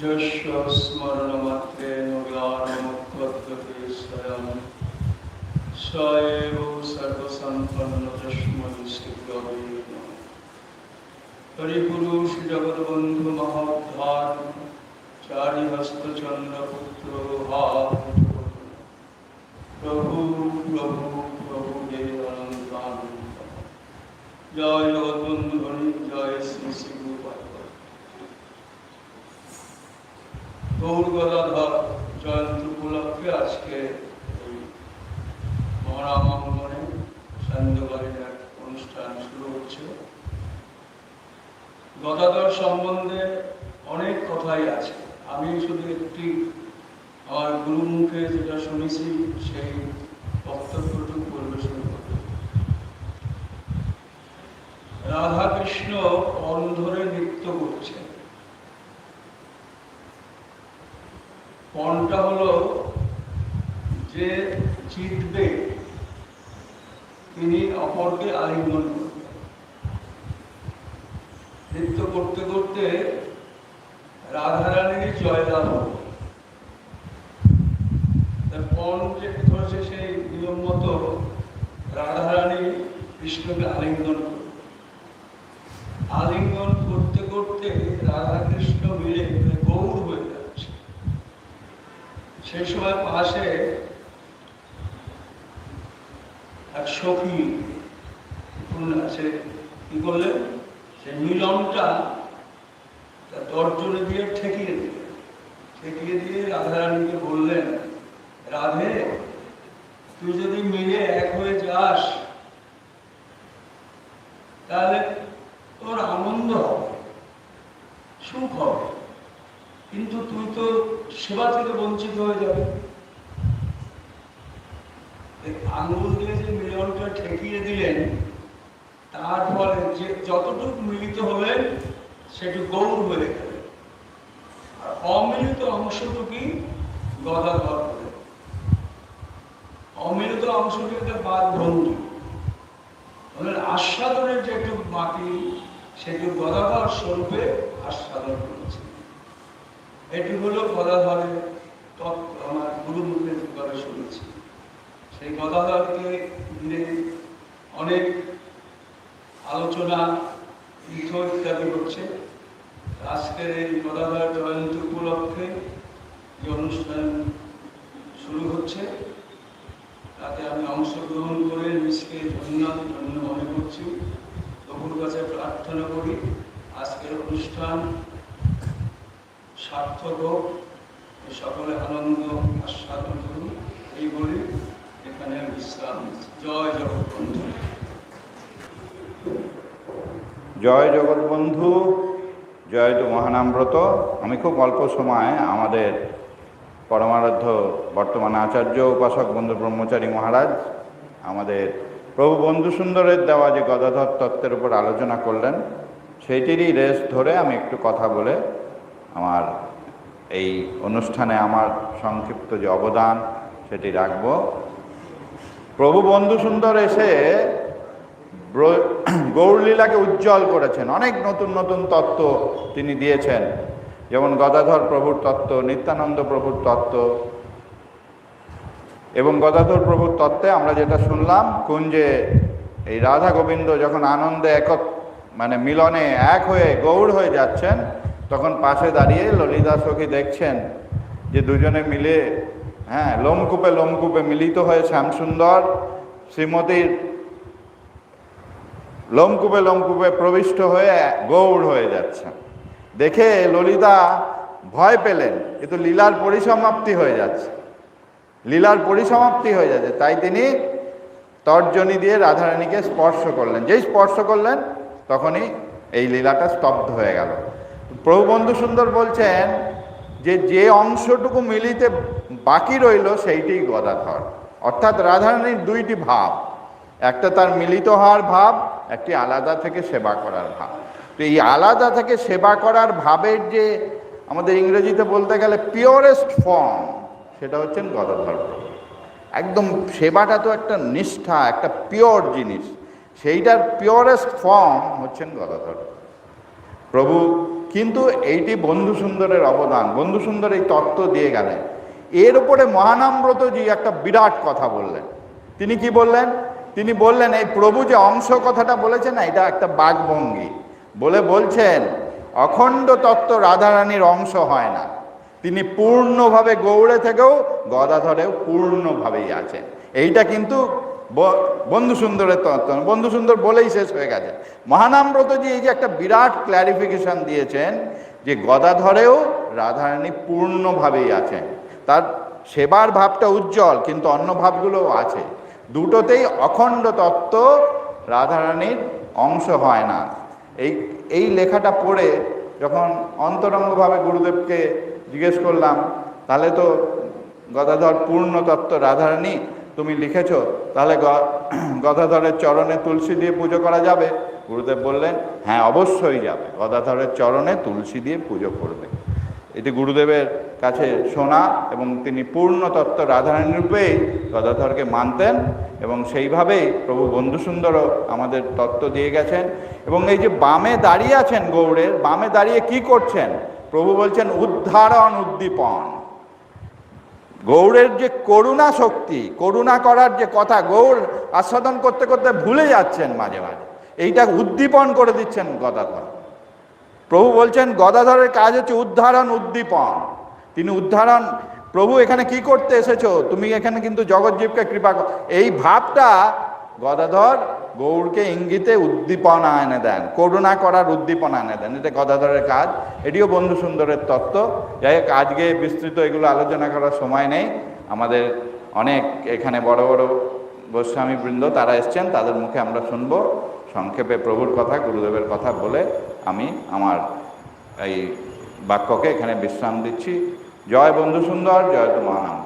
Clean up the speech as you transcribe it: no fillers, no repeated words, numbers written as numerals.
যস্য স্মরণমাত্রেণ জ্ঞানমুৎপদ্যতে স্বয়ং স এব সর্বসম্পন্ন তস্मै শ্রীগুরবে নমঃ। হরিপুরুষ জগৎবন্ধু মহোদ্ধার চারিহস্তচন্দ্রপুত্র প্রভু প্রভু প্রভু হে অনন্তানন্দ। জয় জগৎবন্ধু হরি, জয় শ্রী শ্রী গুরুপাদ। গৌর গদাধর জয়ন্তী উপলক্ষে আজকে মহারামঙ্গনে সান্ধ্যকালীন এক অনুষ্ঠান শুরু হচ্ছে। গদাধর সম্বন্ধে অনেক কথাই আছে, আমি শুধু একটি আমার গুরুর মুখে যেটা শুনেছি সেই বক্তব্যটুকু পরিবেশন করব। রাধা কৃষ্ণ পণ ধরে নৃত্য করছেন। পণটা হলো যে জিতবে তিনি অপরকে আলিঙ্গন করবেন। নৃত্য করতে করতে রাধারানীর জয়লাভ হবে। পণ যে ধরেছে সেই নিয়ম মতো রাধারানী কৃষ্ণকে আলিঙ্গন করবে। আলিঙ্গন করতে করতে রাধা কৃষ্ণ মিলে গৌর হয়ে যাচ্ছে। সেই সময় পাশে এক সখী আছে, কি করলেন, সেই মিলনটা তর্জনী দিয়ে ঠেকিয়ে দিলেন। ঠেকিয়ে দিয়ে রাধারানীকে বললেন, রাধে, তুই যদি মিলে এক হয়ে যাস তাহলে তোর আনন্দ হবে, সুখ হবে, কিন্তু তুই তো সেবা থেকে বঞ্চিত হয়ে যাবে। আঙুল দিয়ে যে মিলনটা ঠেকিয়ে দিলেন, তার ফলে যে যতটুকু মিলিত হলেন সেটু গৌর হয়ে গেল, আর অমিলিত অংশটুকুই গদাধর হলেন। অমিলিত অংশটি একটা বাদ ভঙ্গি, আস্বাদনের যেটুকু বাকি সেটুকু গদাধর স্বরূপে আস্বাদন করেছে। এটি হলো গদাধরের তত্ত্ব, আমার গুরু মুখে করে শুনেছি। সেই গদাধরকে ঘিরে অনেক আলোচনা, তীর্থ ইত্যাদি হচ্ছে। আজকের এই গদাধর জয়ন্তী উপলক্ষে যে অনুষ্ঠান শুরু হচ্ছে তাতে আমি অংশগ্রহণ করে নিজকে ধন্য মনে করছি। প্রভুর কাছে প্রার্থনা করি আজকের অনুষ্ঠান সার্থক হোক, সকলে আনন্দ আস্বাদন করুন, এই বলি এখানে বিশ্রাম নিচ্ছি। জয় জগৎবন্ধু। জয় জগৎবন্ধু, জয় তো মহানামব্রত। আমি খুব অল্প সময় আমাদের পরমারাধ্য বর্তমান আচার্য উপাসক বন্ধু ব্রহ্মচারী মহারাজ আমাদের প্রভু বন্ধু সুন্দরের দেওয়া যে গদাধর তত্ত্বের উপর আলোচনা করলেন, সেইটিরই রেস ধরে আমি একটু কথা বলে আমার এই অনুষ্ঠানে আমার সংক্ষিপ্ত যে অবদান সেটি রাখব। প্রভু বন্ধু সুন্দর এসে গৌরলীলাকে উজ্জ্বল করেছেন। অনেক নতুন নতুন তত্ত্ব তিনি দিয়েছেন, যেমন গদাধর প্রভুর তত্ত্ব, নিত্যানন্দ প্রভুর তত্ত্ব। এবং গদাধর প্রভুর তত্ত্বে আমরা যেটা শুনলাম, কুঞ্জে এই রাধা গোবিন্দ যখন আনন্দে মিলনে এক হয়ে গৌর হয়ে যাচ্ছেন, তখন পাশে দাঁড়িয়ে ললিতা সখী দেখছেন যে দুজনে মিলে লোমকূপে লোমকূপে মিলিত হয়ে শ্যামসুন্দর শ্রীমতীর লোমকূপে লোমকূপে প্রবিষ্ট হয়ে গৌর হয়ে যাচ্ছে। দেখে ললিতা ভয় পেলেন, কিন্তু লীলার পরিসমাপ্তি হয়ে যাচ্ছে, লীলার পরিসমাপ্তি হয়ে যাচ্ছে। তাই তিনি তর্জনী দিয়ে রাধারানীকে স্পর্শ করলেন। যেই স্পর্শ করলেন তখনই এই লীলাটা স্তব্ধ হয়ে গেল। প্রভু বন্ধু সুন্দর বলছেন যে অংশটুকু মিলিতে বাকি রইল সেইটাই গদাধর। অর্থাৎ রাধারানীর দুইটি ভাব, একটা তার মিলিত হওয়ার ভাব, একটি আলাদা থেকে সেবা করার ভাব। তো এই আলাদা থেকে সেবা করার ভাবের যে আমাদের ইংরেজিতে বলতে গেলে পিওরেস্ট ফর্ম, সেটা হচ্ছেন গদাধর প্রভু। একদম সেবাটা তো একটা নিষ্ঠা, একটা পিওর জিনিস, সেইটার পিওরেস্ট ফর্ম হচ্ছেন গদাধর প্রভু। কিন্তু এইটি বন্ধু সুন্দরের অবদান। বন্ধু সুন্দর এই তত্ত্ব দিয়ে গেলেন। এর উপরে মহানামব্রতজি একটা বিরাট কথা বললেন। তিনি কি বললেন? তিনি বললেন এই প্রভু যে অংশ কথাটা বলেছেন না, এটা একটা বাকভঙ্গি বলছেন অখণ্ড তত্ত্ব রাধারানীর অংশ হয় না, তিনি পূর্ণভাবে গৌড়ে থেকেও গদাধরেও পূর্ণভাবেই আছেন। এইটা কিন্তু বন্ধু সুন্দরের তত্ত্ব। বন্ধু সুন্দর বলেই শেষ হয়ে গেছে। মহানামব্রতজি এই যে একটা বিরাট ক্ল্যারিফিকেশন দিয়েছেন যে গদাধরেও রাধারানী পূর্ণভাবেই আছেন, তার সেবার ভাবটা উজ্জ্বল, কিন্তু অন্য ভাবগুলোও আছে। দুটোতেই অখণ্ড তত্ত্ব রাধারানীর অংশ হয় না। এই লেখাটা পড়ে যখন অন্তরঙ্গভাবে গুরুদেবকে জিজ্ঞেস করলাম, তাহলে তো গদাধর পূর্ণ তত্ত্ব রাধারানী তুমি লিখেছ, তাহলে গদাধরের চরণে তুলসী দিয়ে পুজো করা যাবে? গুরুদেব বললেন, হ্যাঁ অবশ্যই যাবে, গদাধরের চরণে তুলসী দিয়ে পুজো করবে। এটি গুরুদেবের কাছে শোনা, এবং তিনি পূর্ণ তত্ত্ব রাধারানী রূপেই গদাধরকে মানতেন, এবং সেইভাবেই প্রভু বন্ধুসুন্দরও আমাদের তত্ত্ব দিয়ে গেছেন। এবং এই যে বামে দাঁড়িয়ে আছেন গৌড়ের, বামে দাঁড়িয়ে কি করছেন? প্রভু বলছেন উদ্ধারণ উদ্দীপন। গৌড়ের যে করুণা শক্তি, করুণা করার যে কথা, গৌড় আস্বাদন করতে করতে ভুলে যাচ্ছেন মাঝে মাঝে, এইটা উদ্দীপন করে দিচ্ছেন গদাধর। প্রভু বলছেন গদাধরের কাজ হচ্ছে উদ্ধারণ উদ্দীপন। তিনি উদ্ধারণ, প্রভু এখানে কি করতে এসেছো, তুমি এখানে কিন্তু জগৎজীবকে কৃপা কর, এই ভাবটা গদাধর গৌড়কে ইঙ্গিতে উদ্দীপনা এনে দেন, করুণা করার উদ্দীপনা এনে দেন। এটা গদাধরের কাজ, এটিও বন্ধু সুন্দরের তত্ত্ব। যাই হোক, আজকে বিস্তৃত এগুলো আলোচনা করার সময় নেই। আমাদের অনেক এখানে বড় বড় গোস্বামী বৃন্দ তারা এসছেন, তাদের মুখে আমরা শুনবো। সংক্ষেপে প্রভুর কথা, গুরুদেবের কথা বলে আমি আমার এই বাক্যকে এখানে বিশ্রাম দিচ্ছি। জয় বন্ধু সুন্দর, জয় তো মহানাম।